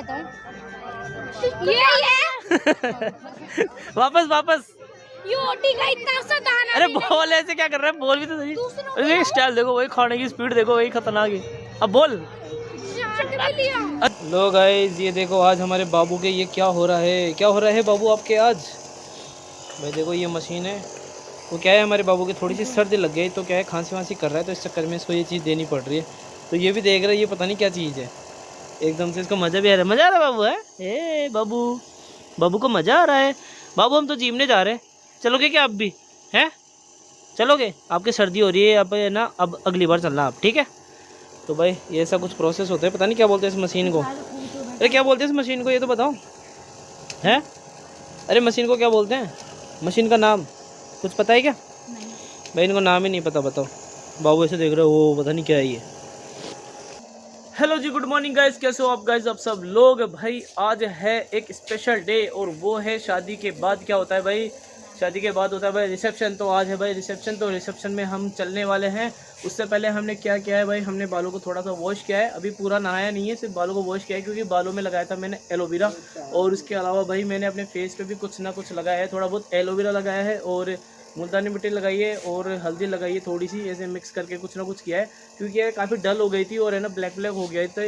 दिखाता हूँ। ये वापस वापस। ये ओटी का इतना सा दाना। अरे बोल, ऐसे क्या कर रहा है? बोल भी तो सही। अरे स्टाइल देखो, वही खाने की स्पीड देखो, वही खतरनाक है। अब बोल। लो गाइस, ये देखो आज हमारे बाबू के ये क्या हो रहा है, क्या हो रहा है बाबू आपके आज? भाई देखो ये मशीन है, वो क्या है, हमारे बाबू की थोड़ी सी सर्दी लग गई तो क्या है, खांसी वांसी कर रहा है, तो इस चक्कर में इसको ये चीज़ देनी पड़ रही है। तो ये भी देख रहा है, ये पता नहीं क्या चीज़ है। एकदम से इसको मज़ा भी आ रहा है। मज़ा आ रहा है बाबू? है ए बाबू, बाबू को मज़ा आ रहा है। बाबू हम तो जिमने जा रहे हैं, चलोगे क्या आप भी? हैं चलोगे? आपकी सर्दी हो रही है, अब है ना, अब अगली बार चलना आप, ठीक है? तो भाई ये ऐसा कुछ प्रोसेस होता है, पता नहीं क्या बोलते हैं इस मशीन को। अरे क्या बोलते हैं इस मशीन को, ये तो बताओ। हैं? अरे मशीन को क्या बोलते हैं? मशीन का नाम कुछ पता है क्या? नहीं। भाई इनको नाम ही नहीं पता, बताओ। बाबू ऐसे देख रहे हो, वो पता नहीं क्या है ये। हेलो जी, गुड मॉर्निंग गाइस, कैसे हो आप गाइस? आप सब लोग भाई, आज है एक स्पेशल डे और वो है शादी के बाद क्या होता है भाई, शादी के बाद होता है भाई रिसेप्शन। तो आज है भाई रिसेप्शन, तो रिसेप्शन में हम चलने वाले हैं। उससे पहले हमने क्या किया है भाई, हमने बालों को थोड़ा सा वॉश किया है, अभी पूरा नहाया नहीं है, सिर्फ बालों को वॉश किया है, क्योंकि बालों में लगाया था मैंने एलोवेरा। और उसके अलावा भाई मैंने अपने फेस पे भी कुछ ना कुछ लगाया है, थोड़ा बहुत एलोवेरा लगाया है और मुल्तानी मिट्टी लगाई है और हल्दी लगाई है थोड़ी सी, ऐसे मिक्स करके कुछ ना कुछ किया है, क्योंकि ये काफ़ी डल हो गई थी और है ना ब्लैक ब्लैक हो गया, तो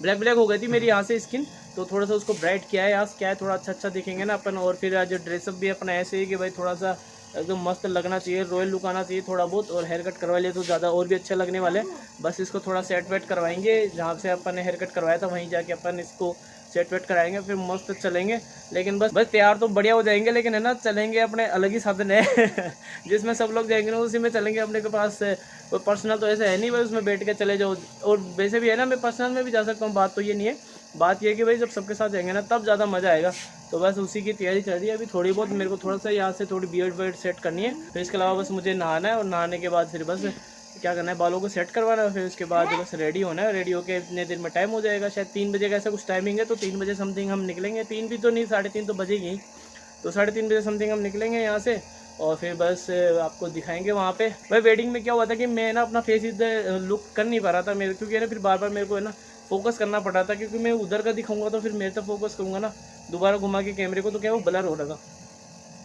ब्लैक हो गई थी मेरी यहाँ से स्किन, तो थोड़ा सा उसको ब्राइट किया है। आज क्या है, थोड़ा अच्छा दिखेंगे ना अपन। और फिर आज ड्रेसअप भी अपना ऐसे ही कि भाई थोड़ा सा एकदम मस्त लगना चाहिए, रॉयल लुक आना चाहिए थोड़ा बहुत। और हेयर कट करवा लिए तो ज़्यादा और भी अच्छे लगने वाले। बस इसको थोड़ा सेट वेट करवाएंगे, जहाँ से अपन ने हेयर कट करवाया था वहीं जाके अपन इसको सेट वेट कराएंगे, फिर मस्त चलेंगे। लेकिन बस तैयार तो बढ़िया हो जाएंगे, लेकिन है ना चलेंगे अपने अलग ही साधन है जिसमें सब लोग जाएंगे ना उसी में चलेंगे। अपने के पास कोई पर्सनल तो ऐसे है नहीं भाई उसमें बैठ के चले जाओ। और वैसे भी है ना, मैं पर्सनल में भी जा सकता हूँ, बात तो ये नहीं है। बात ये है कि भाई जब सबके साथ जाएंगे ना तब ज़्यादा मज़ा आएगा। तो बस उसी की तैयारी चल रही है अभी थोड़ी बहुत। मेरे को थोड़ा सा यहाँ से थोड़ी बियर्ड वर्ड सेट करनी है, फिर इसके अलावा बस मुझे नहाना है, और नहाने के बाद फिर बस क्या करना है, बालों को सेट करवाना है, फिर उसके बाद बस रेडी होना है। रेडी होकर इतने देर में टाइम हो जाएगा, शायद 3 बजे का ऐसा कुछ टाइमिंग है, तो 3 बजे समथिंग हम निकलेंगे। 3 भी तो नहीं, 3:30 तो बजेगी ही, तो 3:30 बजे समथिंग हम निकलेंगे यहाँ से। और फिर बस आपको दिखाएंगे वहाँ पे। भाई वेडिंग में क्या हुआ था कि मैं ना अपना फेस इधर लुक कर नहीं पा रहा था मेरे, क्योंकि है ना फिर बार बार मेरे को है ना फोकस करना पड़ रहा था, क्योंकि मैं उधर का दिखाऊंगा तो फिर मेरे तक फोकस करूँगा ना दोबारा घुमा के कैमरे को, तो क्या वो ब्लर हो रहा था।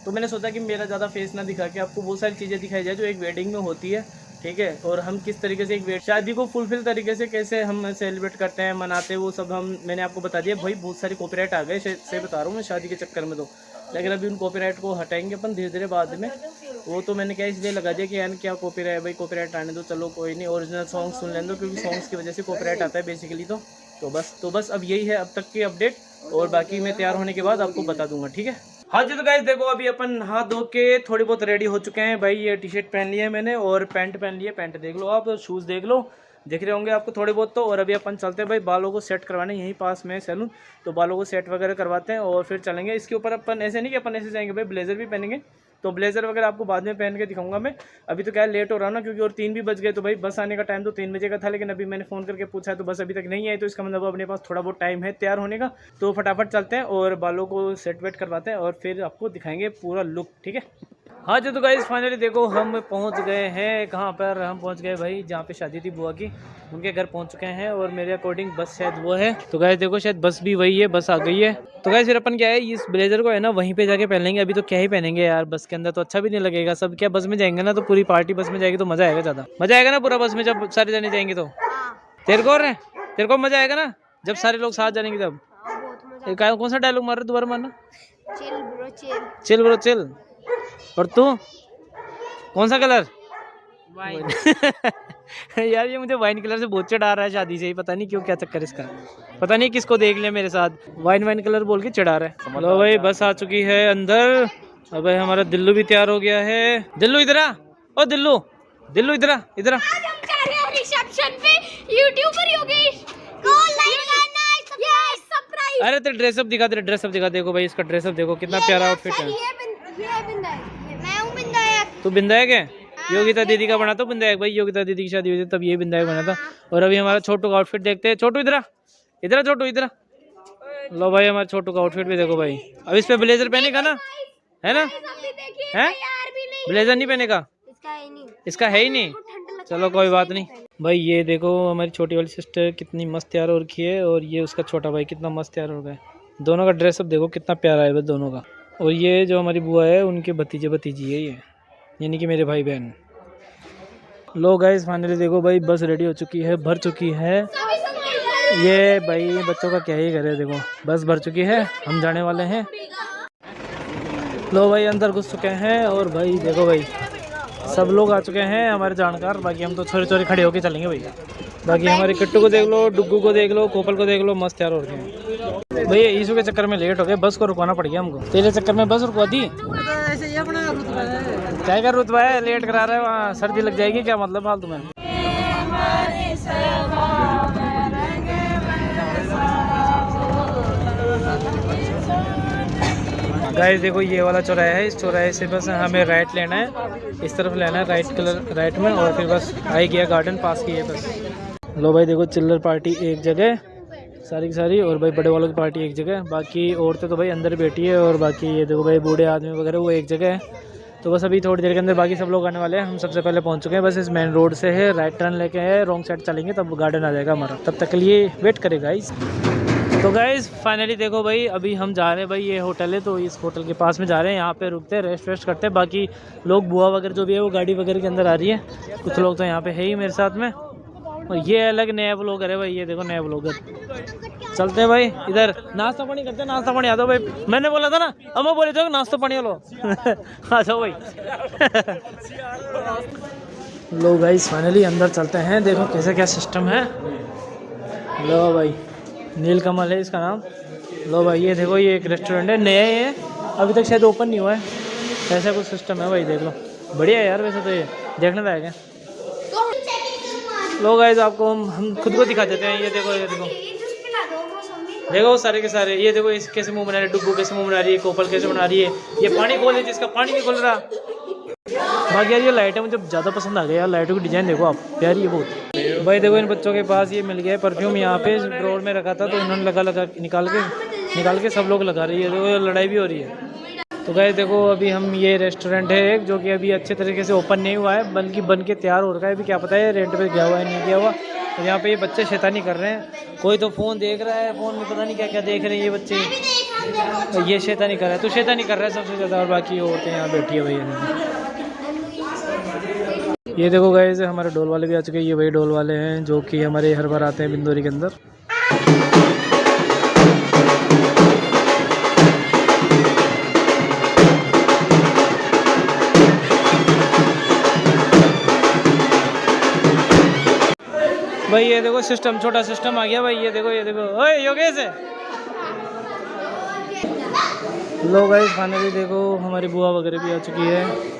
तो मैंने सोचा कि मेरा ज़्यादा फेस ना दिखा के आपको वो सारी चीज़ें दिखाई जाए जो एक वेडिंग में होती है, ठीक है। और हम किस तरीके से एक शादी को फुलफिल तरीके से कैसे हम सेलिब्रेट करते हैं, मनाते हैं, वो सब मैंने आपको बता दिया। भाई बहुत सारी कॉपीराइट आ गए से बता रहा हूँ मैं शादी के चक्कर में, तो लेकिन अभी उन कॉपीराइट को हटाएंगे अपन धीरे धीरे बाद में। वो तो मैंने क्या इसलिए लगा दिया कि यार क्या कॉपीराइट, भाई कॉपीराइट आने दो, चलो कोई नहीं, ओरिजिनल सॉन्ग सुन लेने दो, क्योंकि सॉन्ग्स की वजह से कॉपीराइट आता है बेसिकली। तो बस अब यही है अब तक की अपडेट, और बाकी मैं तैयार होने के बाद आपको बता दूंगा, ठीक है। हाँ जी, तो गाइस देखो अभी अपन हाथ धो के थोड़ी बहुत रेडी हो चुके हैं भाई। ये टी शर्ट पहन लिया है मैंने और पैंट पहन लिया, पैंट देख लो आप, शूज़ देख लो, दिख रहे होंगे आपको थोड़े बहुत तो। और अभी अपन चलते हैं भाई बालों को सेट करवाने, यहीं पास में सैलून, तो बालों को सेट वगैरह करवाते हैं और फिर चलेंगे। इसके ऊपर अपन ऐसे नहीं कि अपन ऐसे जाएंगे भाई, ब्लेजर भी पहनेंगे, तो ब्लेजर वगैरह आपको बाद में पहन के दिखाऊंगा मैं। अभी तो क्या है लेट हो रहा ना, क्योंकि और 3 भी बज गए, तो भाई बस आने का टाइम तो 3 बजे का था, लेकिन अभी मैंने फ़ोन करके पूछा है तो बस अभी तक नहीं आई, तो इसका मतलब अपने पास थोड़ा बहुत टाइम है तैयार होने का। तो फटाफट चलते हैं और बालों को सेट वेट करवाते हैं और फिर आपको दिखाएंगे पूरा लुक, ठीक है। हाँ जी, तो गाइस फाइनली देखो हम पहुंच गए हैं। कहाँ पर हम पहुंच गए भाई, जहाँ पे शादी थी बुआ की, उनके घर पहुंच चुके हैं। और मेरे अकॉर्डिंग बस शायद वो है, तो गाइस देखो शायद बस भी वही है, बस आ गई है। तो गाइस फिर अपन क्या है, इस ब्लेजर को है ना वहीं पे जाके पहन लेंगे। अभी तो क्या ही पहनेंगे यार, बस के अंदर तो अच्छा भी नहीं लगेगा। सब क्या बस में जाएंगे ना, तो पूरी पार्टी बस में जाएगी तो मजा आएगा, ज़्यादा मजा आएगा ना पूरा बस में, जब सारे जाने जाएंगे तो। तेरे को मजा आएगा ना जब सारे लोग साथ जानेंगे तब। कौन सा डायलॉग मार रहे, दोबारा मारना। Chill bro chill. और तू कौन सा कलर? वाइन यार ये मुझे वाइन कलर से बहुत चिढ़ा रहा है शादी से ही, पता नहीं क्यों, क्या चक्कर इसका, पता नहीं किसको देख लिया मेरे साथ वाइन कलर बोल के चिढ़ा रहा है। लो भाई बस आ चुकी है अंदर। अब भाई हमारा दिल्लू भी तैयार हो गया है। दिल्लू इधर आ, ओ दिल्लू इधर आ, इधर आ। रिसेप्शन पे यूट्यूबर ही हो गई। अरे तेरा ड्रेसअप दिखा, तेरा ड्रेसअप दिखा। देखो भाई इसका ड्रेसअप देखो, कितना प्यारा आउटफिट है। तू बिंदायक है? योगिता दीदी का बना तो बिंदायक भाई, योगिता दीदी की शादी हुई थी तब ये बिंदायक बना था। और अभी हमारा छोटू का आउटफिट देखते हैं। छोटू इधर इधर छोटू इधर। लो भाई हमारे छोटू का आउटफिट भी देखो भाई। अब इस पे ब्लेजर पहनेगा ना, है ना? है ब्लेजर नहीं पहनेगा, इसका है ही नहीं। चलो कोई बात नहीं भाई। ये देखो हमारी छोटी वाली सिस्टर कितनी मस्त तैयार हो रखी है और ये उसका छोटा भाई कितना मस्त तैयार हो गया है। दोनों का ड्रेसअप देखो कितना प्यारा है बस दोनों का। और ये जो हमारी बुआ है उनके भतीजे भतीजी है ये, यानी कि मेरे भाई बहन। लो गाइस फाइनली देखो भाई बस रेडी हो चुकी है, भर चुकी है। ये भाई बच्चों का क्या ही करे, देखो बस भर चुकी है, हम जाने वाले हैं। लो भाई अंदर घुस चुके हैं और भाई देखो भाई सब लोग आ चुके हैं हमारे जानकार। बाकी हम तो छोरे छोरे खड़े होके चलेंगे भैया। बाकी हमारे किट्टू को देख लो, डुग्गू को देख लो, कोपल को देख लो, मस्त तैयार हो रहे हैं भैया। ईशू के चक्कर में लेट हो गए, बस को रुकवाना पड़ गया हमको। तेरे चक्कर में बस रुकवा दी। क्या कर रुतबा है, लेट करा रहा है, वहाँ सर्दी लग जाएगी क्या मतलब फालतू में। गाइस देखो ये वाला चौराहा है, इस चौराहे से बस हमें राइट लेना है, इस तरफ लेना है राइट में, और फिर बस आ ही गया गार्डन पास की है बस। लो भाई देखो चिल्लर पार्टी एक जगह सारी की सारी, और भाई बड़े वालों की पार्टी एक जगह, बाकी औरतें तो भाई अंदर बैठी है, और बाकी ये देखो भाई बूढ़े आदमी वगैरह वो एक जगह है। तो बस अभी थोड़ी देर के अंदर बाकी सब लोग आने वाले हैं। हम सबसे पहले पहुंच चुके हैं, बस इस मेन रोड से है, राइट टर्न लेके है, रॉन्ग साइड चलेंगे तब गार्डन आ जाएगा हमारा, तब तक के लिए वेट करेगा गाइस। तो गाइस फाइनली देखो भाई अभी हम जा रहे हैं भाई, ये होटल है तो इस होटल के पास में जा रहे हैं, यहाँ पे रुकते हैं, रेस्ट वेस्ट करते हैं। बाकी लोग बुआ वगैरह जो भी है वो गाड़ी वगैरह के अंदर आ रही है, कुछ लोग तो यहाँ पे है ही मेरे साथ में। और ये अलग नया ब्लॉगर है भाई, ये देखो नया ब्लॉगर। चलते हैं भाई इधर, नाश्ता पानी करते हैं, नाश्ता पानी आ जाओ भाई। मैंने बोला था ना, अब मैं बोले थे नाश्ता पानी लो आ जाओ भाई लो गाइस फाइनली अंदर चलते हैं, देखो कैसे क्या सिस्टम है। लो भाई नीलकमल है इसका नाम। लो भाई ये देखो ये एक रेस्टोरेंट है, नया ही है, अभी तक शायद ओपन नहीं हुआ है, ऐसा कुछ सिस्टम है भाई। देख लो बढ़िया है यार, वैसे तो ये देखने लायक है। लो गाइस आपको हम खुद को दिखा देते हैं, ये देखो ये देखो देखो सारे के सारे, ये देखो इस कैसे मुंह बना रहे, डुग्गू कैसे मुंह बना रही है, कोपल कैसे बना रही है, ये पानी खोल है जिसका पानी नहीं खोल रहा। बाकी यार ये लाइटें मुझे ज़्यादा पसंद आ गई यार, लाइटों की डिज़ाइन देखो आप, प्यारी है बहुत भाई। देखो इन बच्चों के पास ये मिल गया है परफ्यूम, यहाँ पे ड्रॉर में रखा था तो इन्होंने लगा निकाल के सब लोग लगा रही है, देखो लड़ाई भी हो रही है। तो गाइस देखो अभी हम ये रेस्टोरेंट है एक जो कि अभी अच्छे तरीके से ओपन नहीं हुआ है, बल्कि बन के तैयार हो रखा है, अभी क्या पता है रेंट पे गया हुआ है नहीं गया हुआ। तो यहाँ पे ये बच्चे शैतानी कर रहे हैं, कोई तो फ़ोन देख रहा है, फ़ोन में पता नहीं क्या क्या देख रहे हैं ये बच्चे, तो ये शैतानी कर रहा है, तो शैतानी कर रहा है सबसे ज़्यादा, और बाकी औरतें यहाँ बैठी है भैया। ये देखो गाइस हमारे ढोल वाले भी आ चुके हैं, ये वही ढोल वाले हैं जो कि हमारे हर बार आते हैं बिंदौरी के अंदर। भाई ये देखो सिस्टम, छोटा सिस्टम आ गया भाई, ये देखो ओए योगेश है। लो गाइस फाइनली देखो हमारी बुआ वगैरह भी आ चुकी है।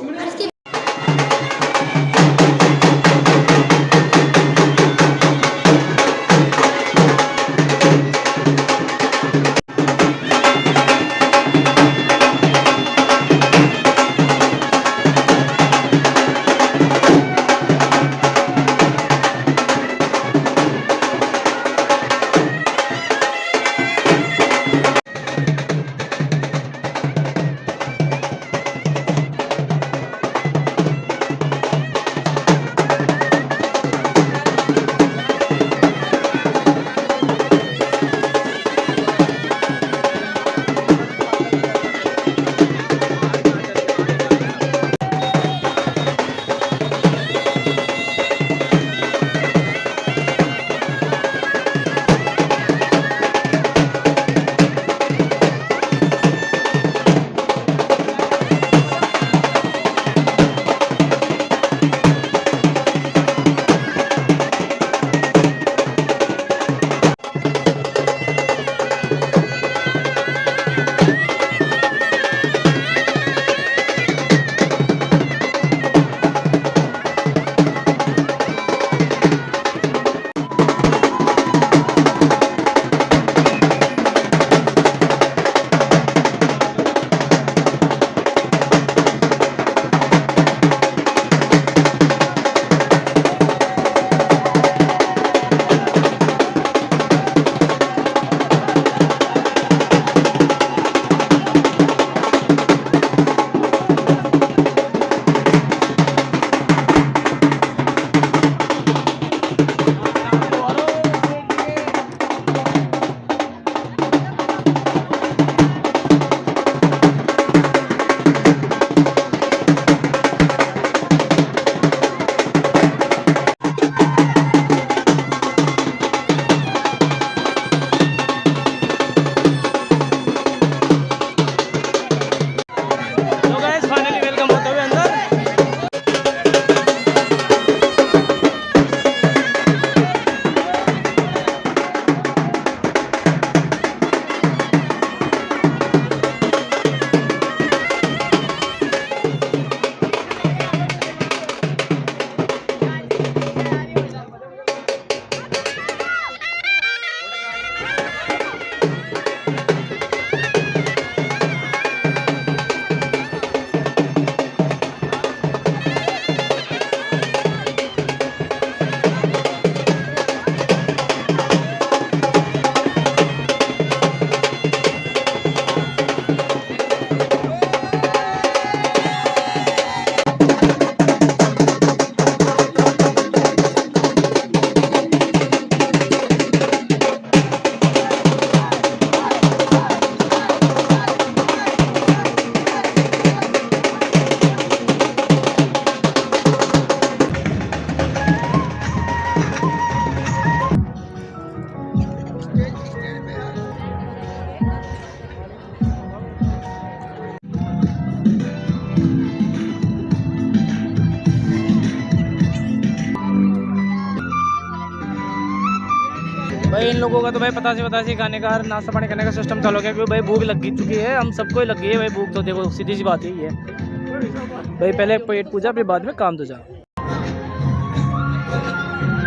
भाई इन लोगों का तो भाई पता से खाने का नाश्ता पानी करने का सिस्टम चालू हो गया, क्योंकि भाई भूख लग चुकी है, हम सबको ही लग गई है भाई भूख। तो देखो सीधी सी बात यही है भाई, पहले पेट पूजा फिर बाद में काम दूजा।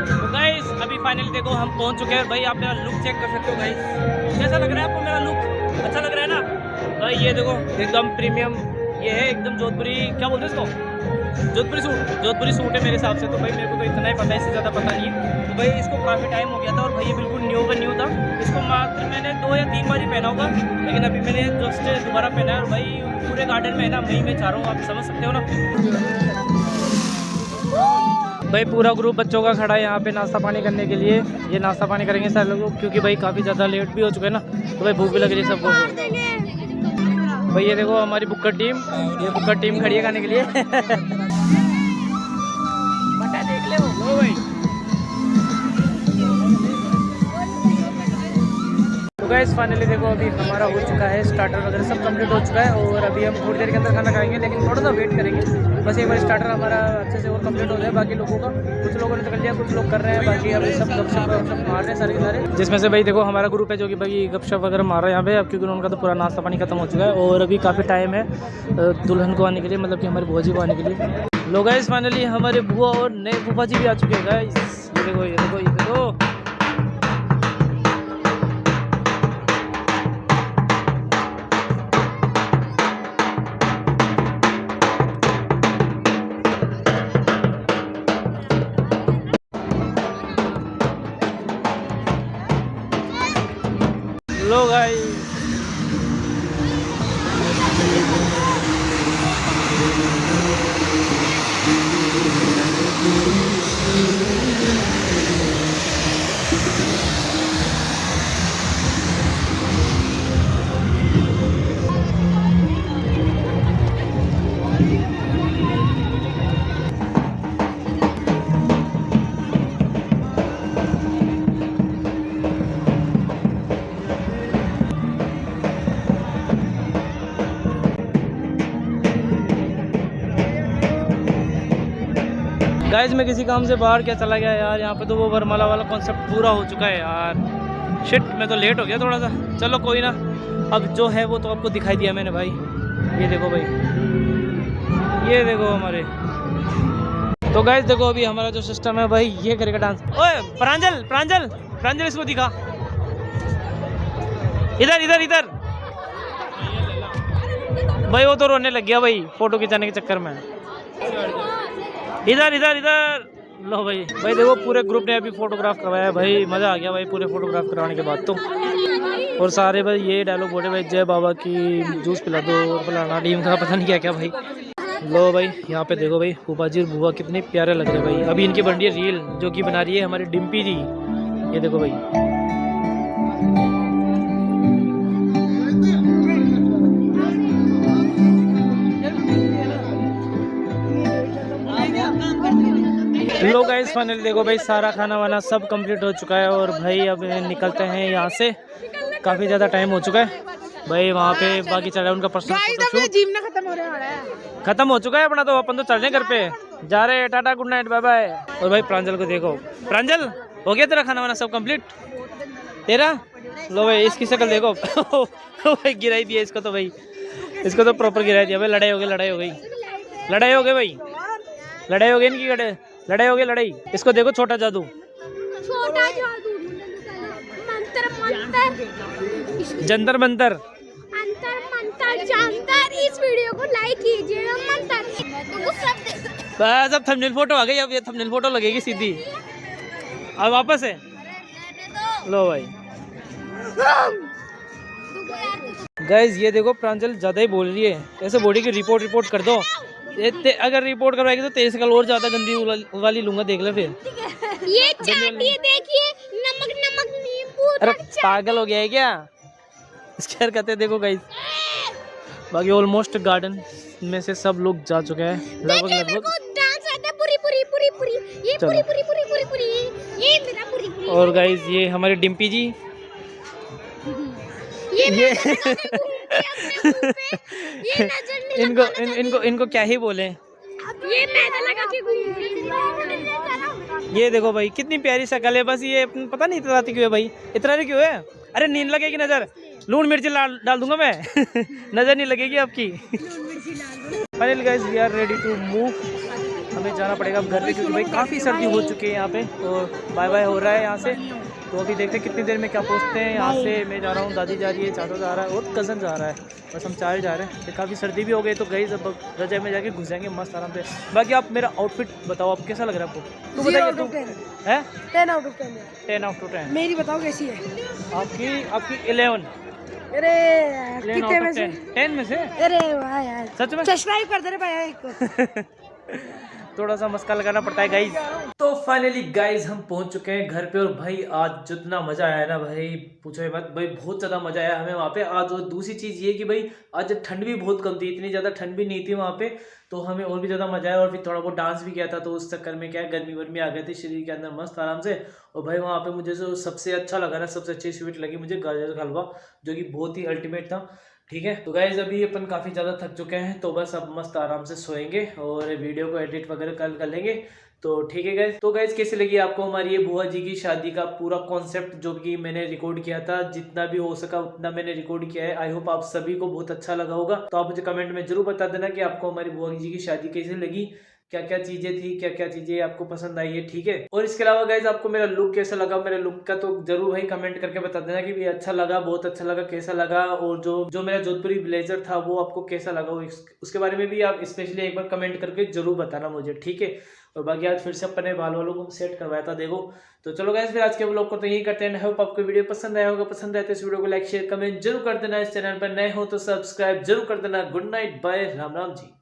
तो गाइस अभी फाइनली देखो हम पहुंच चुके हैं भाई। आप मेरा लुक चेक कर सकते हो गाइस, कैसा लग रहा है आपको मेरा लुक? अच्छा लग रहा है ना भाई? ये देखो एकदम प्रीमियम, ये है एकदम जोधपुरी, क्या बोलते हैं इसको, जोधपुरी सूट है मेरे हिसाब से। तो भाई मेरे को तो इतना ही पता है, इससे ज़्यादा पता नहीं है। तो भाई इसको काफ़ी टाइम हो गया था और भाई ये बिल्कुल न्यू का न्यू था। इसको मात्र मैंने 2 या 3 बार ही पहना होगा, लेकिन अभी मैंने जस्ट दोबारा पहना है। और भाई पूरे गार्डन में है ना मई में चाह रहा हूँ, आप समझ सकते हो ना। भाई पूरा ग्रुप बच्चों का खड़ा है यहाँ पे नाश्ता पानी करने के लिए। ये नाश्ता पानी करेंगे सारे लोग, क्योंकि भाई काफ़ी ज़्यादा लेट भी हो चुके हैं ना, तो भाई भूख भी लग रही है सबको। भाई ये देखो हमारी बुक्कर टीम, ये बुक्कर टीम खड़ी है खाने के लिए। बटा देख ले वो भाई। तो गाइस फाइनली देखो अभी हमारा हो चुका है, स्टार्टर वगैरह सब कंप्लीट हो चुका है। और अभी हम थोड़ी देर के अंदर खाना खाएंगे, लेकिन थोड़ा सा वेट करेंगे। बस एक बार स्टार्टर हमारा अच्छे से और कंप्लीट हो जाए। बाकी लोगों का, कुछ लोगों ने तो कर लिया, कुछ लोग कर रहे हैं, बाकी अभी सब गपशप मार रहे हैं सारे के सारे। जिसमें से भाई देखो हमारा ग्रुप है जो कि भाई गपशप वगैरह मार रहा है यहाँ पे, अब क्योंकि उनका तो पूरा नाश्ता पानी खत्म हो चुका है। और अभी काफ़ी टाइम है दुल्हन को आने के लिए, मतलब कि हमारी बुआ जी को आने के लिए। लोग गाइस फाइनली हमारे बुआ और नए फूफा जी भी आ चुके हैं गाइस। ये देखो ये देखो ये देखो। लो गाइस गाइस मैं किसी काम से बाहर क्या चला गया यार, यहाँ पे तो वो वरमाला वाला कॉन्सेप्ट पूरा हो चुका है यार। शिट मैं तो लेट हो गया थोड़ा सा, चलो कोई ना, अब जो है वो तो आपको दिखाई दिया मैंने भाई। ये देखो भाई, ये देखो हमारे। तो गाइस देखो अभी हमारा जो सिस्टम है भाई, ये करेगा डांस। ओए प्रांजल प्रांजल प्रांजल इसको दिखा, इधर इधर इधर। भाई वो तो रोने लग गया भाई फोटो खिंचाने के चक्कर में। इधर इधर इधर लो भाई। भाई देखो पूरे ग्रुप ने अभी फोटोग्राफ करवाया भाई, मज़ा आ गया भाई पूरे फोटोग्राफ करवाने के बाद तो। और सारे भाई ये डायलॉग बोले भाई, जय बाबा की, जूस पिला दो, और फलाना टीम का पता नहीं क्या क्या भाई। लो भाई यहाँ पे देखो भाई फूफा जी और बुआ कितने प्यारे लग रहे हैं भाई। अभी इनकी बन रही है रील, जो कि बना रही है हमारी डिम्पी जी। ये देखो भाई, लो गाइस फाइनली देखो भाई सारा खाना वाना सब कंप्लीट हो चुका है। और भाई अब निकलते हैं यहाँ से, काफ़ी ज़्यादा टाइम हो चुका है भाई। वहाँ पे बाकी चल रहा है उनका पर्सनल फोटोशूट, खत्म हो चुका है अपना, तो अपन तो चल रहे हैं घर पे, जा रहे हैं, tata good night bye bye. और भाई प्रांजल को देखो, प्रांजल हो गया तेरा खाना वाना सब कंप्लीट तेरा? लो भाई इसकी शक्ल देखो। भाई गिराई दिया इसको तो भाई, इसको तो प्रॉपर गिराई दिया भाई। लड़ाई हो गई लड़ाई हो गई लड़ाई हो गई भाई, लड़ाई हो गई इनकी, लड़ाई हो गई लड़ाई। इसको देखो छोटा जादू, छोटा जादू, मंत्र मंत्र, जंतर मंतर, अंतर मंतर जंतर। इस वीडियो को लाइक कीजिएगा, मंत्र तो सब। बस अब थंबनेल फोटो आ गई, अब ये थंबनेल फोटो लगेगी सीधी। अब वापस है, लो भाई। गाइस ये देखो प्रांजल ज्यादा ही बोल रही है, ऐसे बॉडी की रिपोर्ट कर दो। अगर रिपोर्ट करवाएगी तो 23 साल और ज्यादा गंदी वाली लूंगा, देख ले फिर। ये चाटिए देखिए, नमक नमक नींबू। अरे पागल हो गया है क्या? इसकी हरकतें देखो गाइस। बाकी ऑलमोस्ट गार्डन में से सब लोग जा चुके हैं लगभग डांस आता है पूरी पूरी पूरी पूरी, ये पूरी पूरी पूरी पूरी पूरी, ये मेरा पूरी पूरी। और गाइस ये हमारी डिम्पी जी, ये इनको क्या ही बोले। ये मैदा लगा के घूम रही है। ये देखो भाई कितनी प्यारी शक्ल है, बस ये पता नहीं इतराती क्यों है भाई, इतराती क्यों है? अरे नींद लगेगी नजर, लून मिर्ची डाल दूंगा मैं नजर नहीं लगेगी आपकी। Finally guys we are ready to move, हमें जाना पड़ेगा अब घर पे क्योंकि भाई काफ़ी सर्दी हो चुकी है यहाँ पे और बाय बाय हो रहा है यहाँ से। तो अभी देखते हैं कितनी देर में क्या पहुँचते हैं। यहाँ से मैं जा रहा हूँ, दादी जा रही है, चाचा जा रहा है और कज़न जा रहा है, बस हम चार जा रहे हैं। तो काफ़ी सर्दी भी हो गई तो गई अब रजाई में जाके घुस जाएंगे मस्त आराम से। बाकी आप मेरा आउटफिट बताओ, आप कैसा लग रहा है आपको? तू बताइए तू है 10 आउट ऑफ 10 10 आउट ऑफ 10। मेरी बताओ कैसी है? आपकी 11। अरे 10 कितने में से? 10 में से? अरे वाह यार, सच में सब्सक्राइब कर दे रे भाई एक को। थोड़ा सा मस्का लगाना पड़ता है गाइज। तो फाइनली गाइज हम पहुंच चुके हैं घर पे और भाई आज जितना मजा आया ना भाई पूछो ही मत भाई, बहुत ज्यादा मजा आया हमें वहाँ पे आज। और दूसरी चीज ये कि भाई आज ठंड भी बहुत कम थी, इतनी ज्यादा ठंड भी नहीं थी वहाँ पे, तो हमें और भी ज्यादा मजा आया। और फिर थोड़ा बहुत डांस भी किया था, तो उस चक्कर में क्या है गर्मी वर्मी आ गई थी शरीर के अंदर मस्त आराम से। और भाई वहाँ पे मुझे जो सबसे अच्छा लगा ना, सबसे अच्छी स्वीट लगी मुझे गाजर का हलवा, जो कि बहुत ही अल्टीमेट था। ठीक है तो गाइज अभी अपन काफ़ी ज़्यादा थक चुके हैं, तो बस अब मस्त आराम से सोएंगे और वीडियो को एडिट वगैरह कल कर लेंगे। तो ठीक है गाइज, तो गाइज कैसी लगी आपको हमारी ये बुआ जी की शादी का पूरा कॉन्सेप्ट जो कि मैंने रिकॉर्ड किया था, जितना भी हो सका उतना मैंने रिकॉर्ड किया है। आई होप आप सभी को बहुत अच्छा लगा होगा। तो आप मुझे कमेंट में जरूर बता देना कि आपको हमारी बुआ जी की शादी कैसी लगी, क्या क्या चीजें थी, क्या क्या चीजें आपको पसंद आई है। ठीक है, और इसके अलावा गाइज आपको मेरा लुक कैसा लगा, मेरे लुक का तो जरूर भाई कमेंट करके बता देना कि ये अच्छा लगा, बहुत अच्छा लगा, कैसा लगा। और जो मेरा जोधपुरी ब्लेजर था वो आपको कैसा लगा, उसके बारे में भी आप स्पेशली एक बार कमेंट करके जरूर बताना मुझे। ठीक है, और बाकी आज फिर से अपने बाल वालों को सेट करवाया था देखो। तो चलो गाइस फिर आज के ब्लॉग को तो यही करते हैं। होप आपको वीडियो पसंद आया होगा, पसंद आए तो इस वीडियो को लाइक शेयर कमेंट जरूर कर देना। इस चैनल पर नए हो तो सब्सक्राइब जरूर कर देना। Good night, bye, Ram Ram जी।